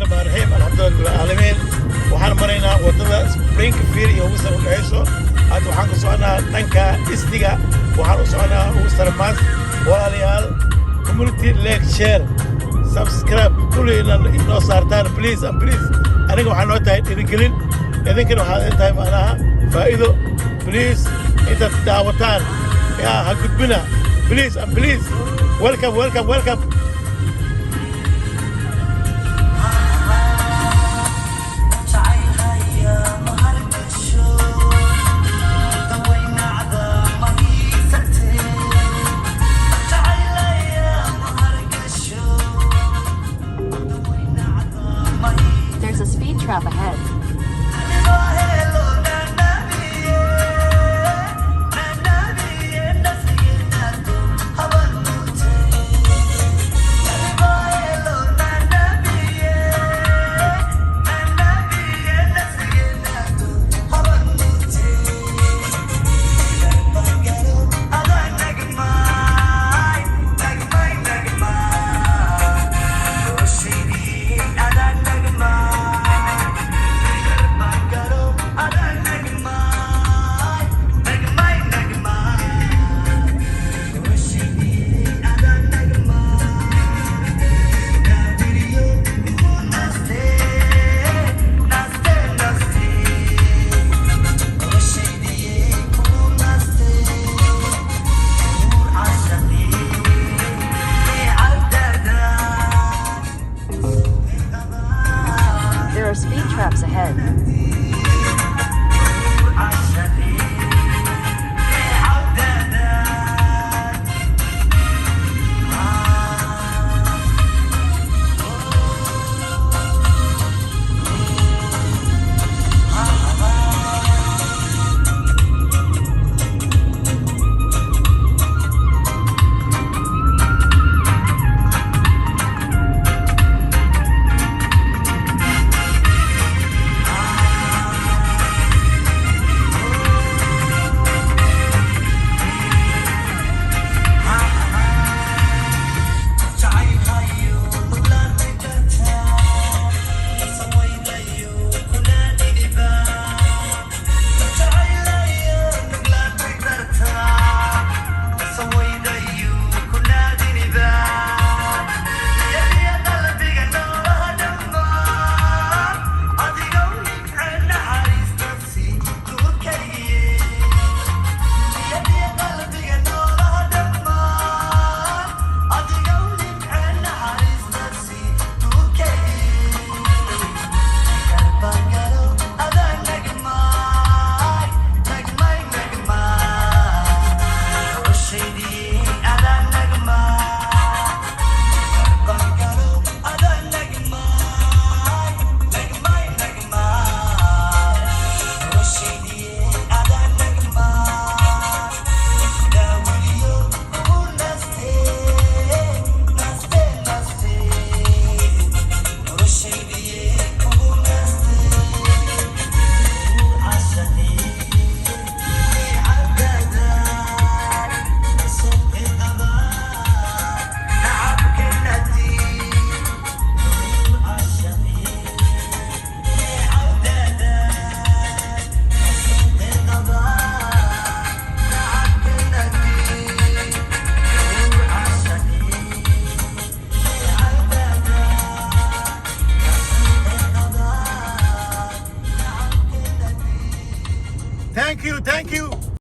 الرحمن الرحيم الحمد لله رب العالمين waxaan maraynaa wadada Springfield iyo Worcester u dhexeyso hadda waxaan ku soconaa dhanka Istiga waxaan u soconaa Worcester Mass walaalayaal community like share subscribe kulliina inoo saartaan please and please aniga waxaan noo tahay dhiirigelin idinkana waxaad tahay macnaha faa'iido please intaad daawataan yaa ha gudbina please and please welcome There's a speed trap ahead. There are speed traps ahead. Thank you